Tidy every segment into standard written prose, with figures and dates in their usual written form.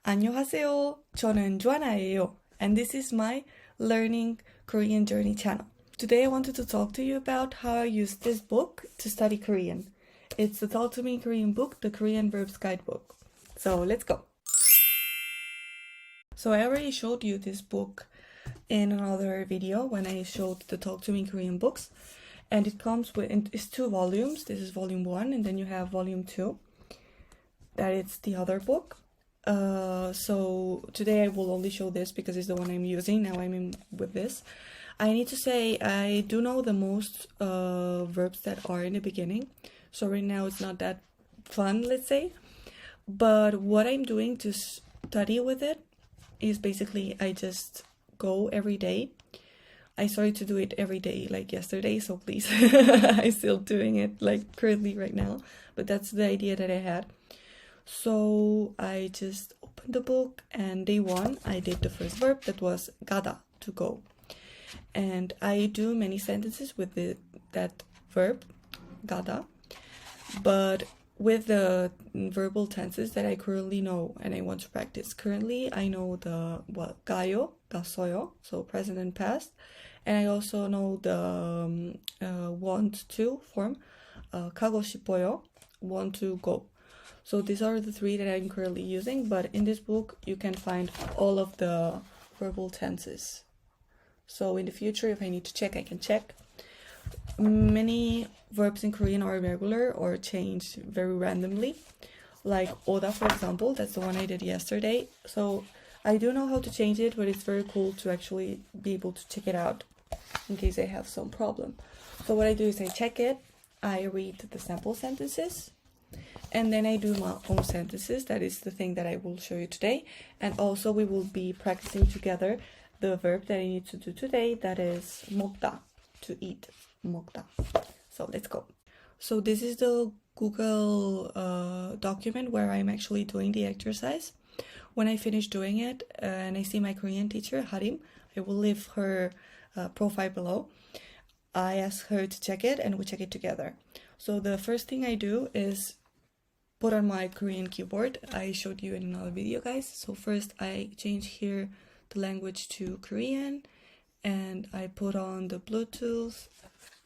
안녕하세요. 저는 조아나예요, and this is my Learning Korean Journey channel. Today I wanted to talk to you about how I use this book to study Korean. It's the Talk to Me Korean book, the Korean Verbs Guidebook. So let's go. So I already showed you this book in another video when I showed the Talk to Me Korean books, and it comes with it's 2 volumes. This is volume 1, and then you have volume 2. That is the other book. So today I will only show this because it's the one I'm using. Now I'm in with this. I need to say I do know the most verbs that are in the beginning. So right now it's not that fun, let's say. But what I'm doing to study with it is basically I just go every day. I started to do it every day like yesterday, so please, I'm still doing it like currently right now. But that's the idea that I had. So I just opened the book, and day 1 I did the first verb, that was 가다, to go. And I do many sentences with that verb, 가다, but with the verbal tenses that I currently know and I want to practice. Currently I know the 가요, 갔어요, so present and past, and I also know the want to form, 가고 싶어요, want to go. So these are the 3 that I'm currently using, but in this book you can find all of the verbal tenses. So in the future, if I need to check, I can check. Many verbs in Korean are irregular or change very randomly. Like 오다, for example, that's the one I did yesterday. So I do know how to change it, but it's very cool to actually be able to check it out in case I have some problem. So what I do is I check it, I read the sample sentences, and then I do my own sentences. That is the thing that I will show you today. And also we will be practicing together the verb that I need to do today, that is 먹다, to eat, 먹다. So let's go. So this is the Google document where I'm actually doing the exercise. When I finish doing it and I see my Korean teacher, Harim, I will leave her profile below. I ask her to check it and we check it together. So the first thing I do is put on my Korean keyboard. I showed you in another video, guys. So first I change here the language to Korean, and I put on the Bluetooth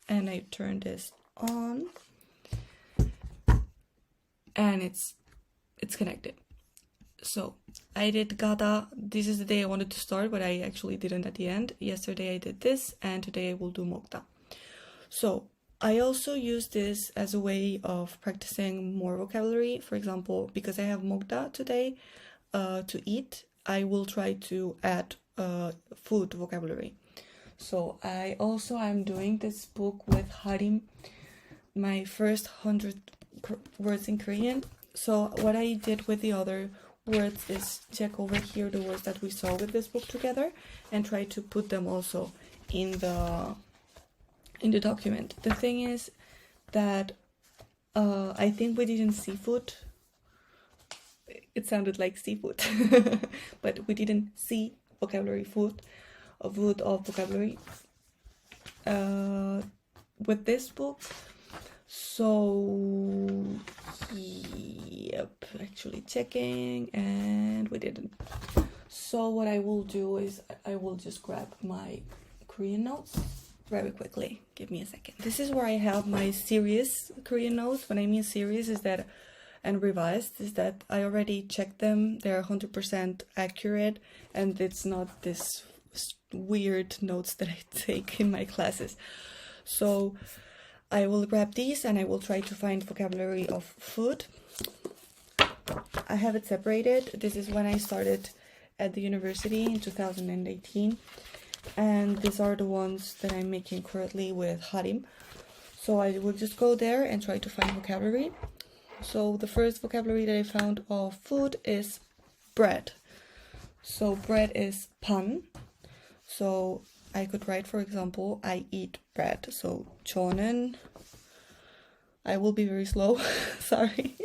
and I turn this on, and it's connected. So I did 가다. This is the day I wanted to start, but I actually didn't at the end. Yesterday I did this, and today I will do 먹다. So I also use this as a way of practicing more vocabulary. For example, because I have 먹다 today, to eat, I will try to add food vocabulary. So I'm doing this book with Harim, my first 100 words in Korean. So what I did with the other words is check over here the words that we saw with this book together and try to put them also in the document. The thing is that I think we didn't seafood. It sounded like seafood, but we didn't see vocabulary food of vocabulary with this book. So yep, actually checking, and we didn't. So what I will do is I will just grab my Korean notes very quickly. Give me a second. This is where I have my serious Korean notes. When I mean serious is that, and revised, is that I already checked them. They're 100% accurate, and it's not this weird notes that I take in my classes. So I will grab these and I will try to find vocabulary of food. I have it separated. This is when I started at the university in 2018. And these are the ones that I'm making currently with Harim. So I will just go there and try to find vocabulary. So the first vocabulary that I found of food is bread. So bread is pan. So I could write, for example, I eat bread. So 저는, I will be very slow, sorry.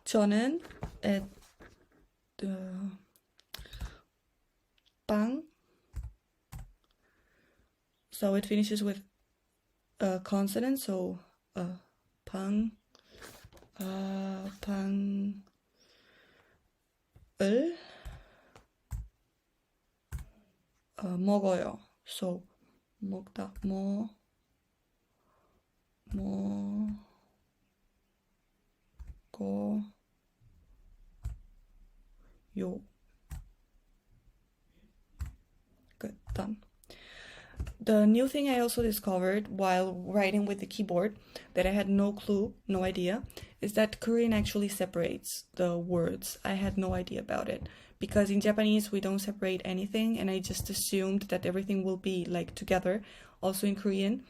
저는 빵. So it finishes with a consonant, so 방, 방, 먹어요. So 먹다 먹어요. Good, done. The new thing I also discovered while writing with the keyboard that I had no clue, no idea, is that Korean actually separates the words. I had no idea about it because in Japanese we don't separate anything, and I just assumed that everything will be like together also in Korean,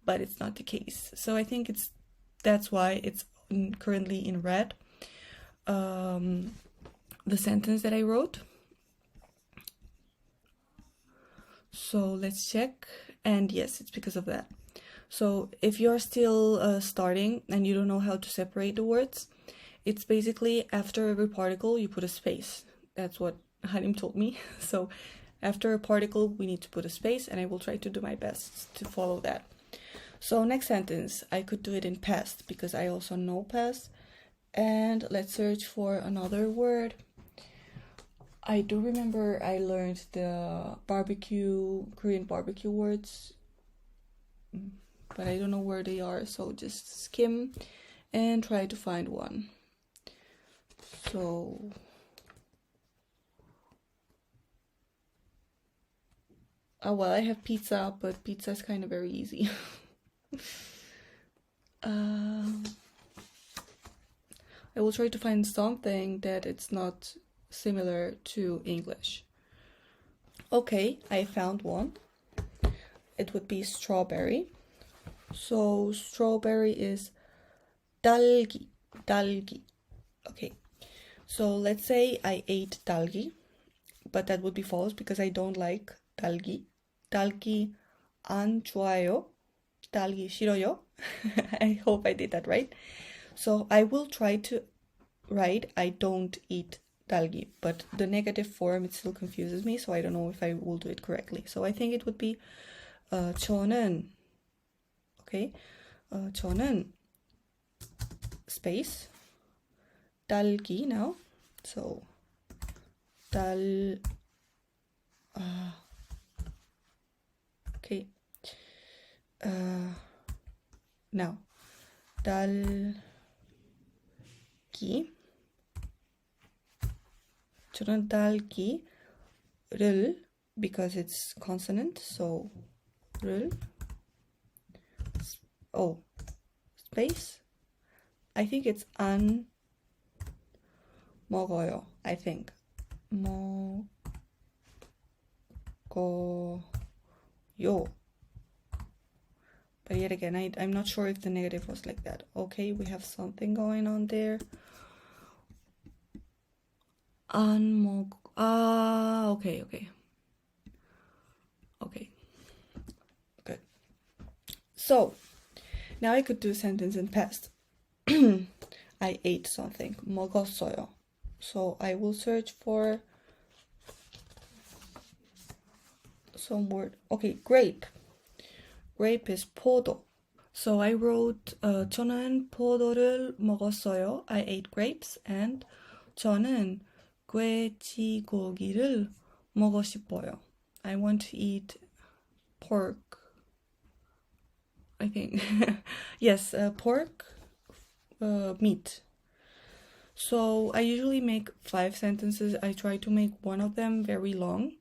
but it's not the case. So I think that's why it's currently in red. The sentence that I wrote. So let's check, and yes, it's because of that. So if you're still starting and you don't know how to separate the words, it's basically after every particle you put a space. That's what Halim told me. So after a particle we need to put a space, and I will try to do my best to follow that. So next sentence, I could do it in past because I also know past. And let's search for another word. I do remember I learned the Korean barbecue words, but I don't know where they are, so just skim and try to find one. So well, I have pizza, but pizza is kind of very easy. I will try to find something that it's not similar to English. Okay, I found one. It would be strawberry. So strawberry is dalgi. Okay, so let's say I ate dalgi, but that would be false because I don't like dalgi. dal기 안 좋아요. dal기 싫어요. I hope I did that right. So I will try to write I don't eat dalgi, but the negative form, it still confuses me, so I don't know if I will do it correctly. So I think it would be 저는, okay, 저는 space dalgi now. So okay, now dal기, 저는 달기를, because it's consonant, so 를, space, I think it's 안 먹어요. I think 먹어요. But yet again, I'm not sure if the negative was like that. Okay, we have something going on there. Okay. Good. So, now I could do a sentence in past. I ate something. 먹었어요. So I will search for some word. Okay, grape. Grape is 포도. So I wrote 저는 포도를 먹었어요. I ate grapes. And 저는 돼지고기를 먹고 싶어요. I want to eat pork. I think. Yes, pork, meat. So I usually make 5 sentences. I try to make one of them very long,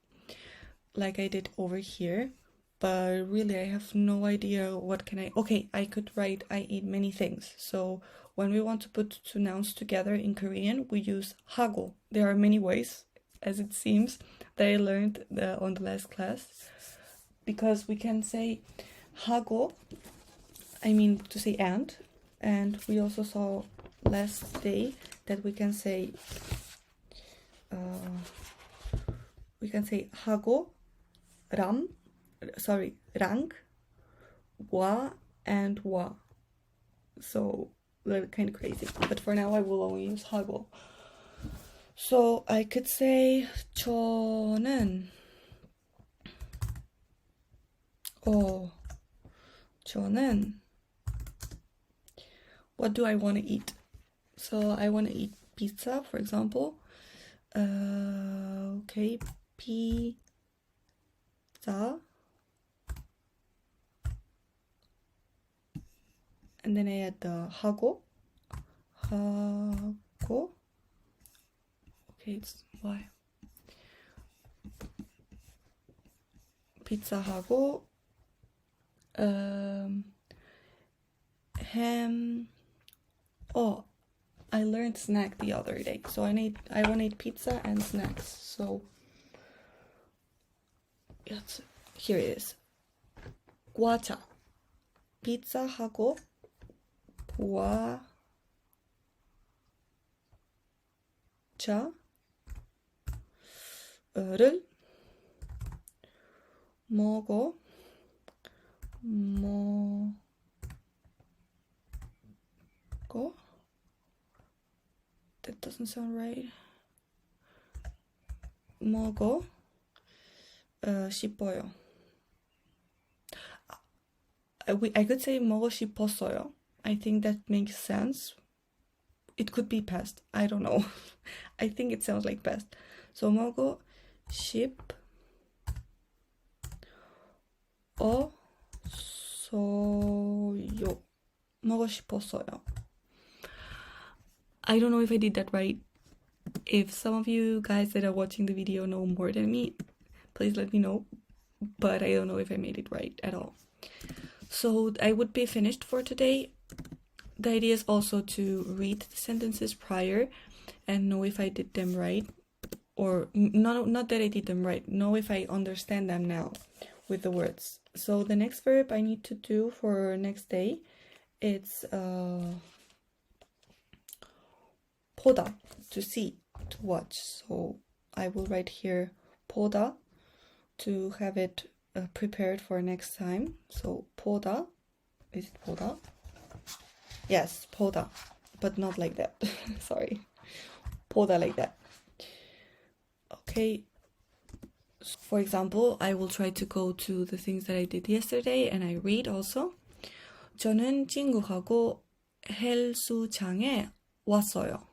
like I did over here. But really, I have no idea what can I... Okay, I could write I eat many things. So when we want to put 2 nouns together in Korean, we use 하고. There are many ways, as it seems, that I learned on the last class. Because we can say 하고, I mean to say and we also saw last day that we can say 하고, 랑, 와, and 와. So they're kind of crazy, but for now I will only use 하고. So I could say 저는 what do I want to eat? So I want to eat pizza, for example. Okay, pizza. And then I add the 하고. Okay, it's why. Pizza 하고 ham. Oh, I learned snack the other day, so I want to eat pizza and snacks. So here it is. 과자. pizza 하고 과자를 먹어. That doesn't sound right. 먹어 싶어요. I could say 먹고 싶었어요. I think that makes sense. It could be past. I don't know. I think it sounds like past. So 먹고 싶어요. 먹고 싶었어요. I don't know if I did that right. If some of you guys that are watching the video know more than me, please let me know. But I don't know if I made it right at all. So I would be finished for today. The idea is also to read the sentences prior and know if I did them right. Or not that I did them right. Know if I understand them now with the words. So the next verb I need to do for next day, it's 보다, to see, to watch. So I will write here 보다 to have it prepared for next time. So 보다, is it 보다? Yes, 보다, but not like that. Sorry, 보다 like that. Okay. For example, I will try to go to the things that I did yesterday and I read also. 저는 친구하고 헬스장에 왔어요.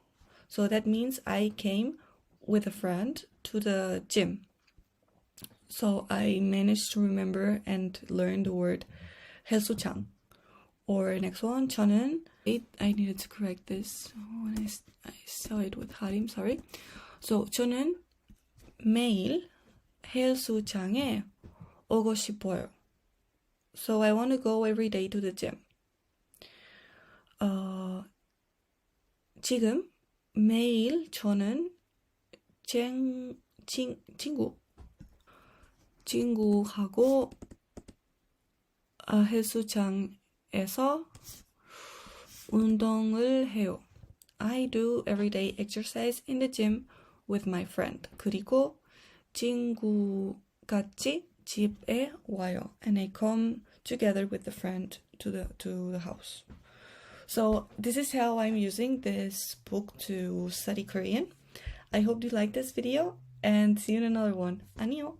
So that means I came with a friend to the gym. So I managed to remember and learn the word 헬스장. Or next one, 저는, I needed to correct this when I saw it with 하림, sorry. So 저는 매일 헬스장에 오고 싶어요. So I want to go every day to the gym. 지금 매일 저는 친구하고 헬스장에서 운동을 해요. I do everyday exercise in the gym with my friend. 그리고 친구같이 집에 와요. And I come together with the friend to the house. So this is how I'm using this book to study Korean. I hope you like this video and see you in another one. 안녕!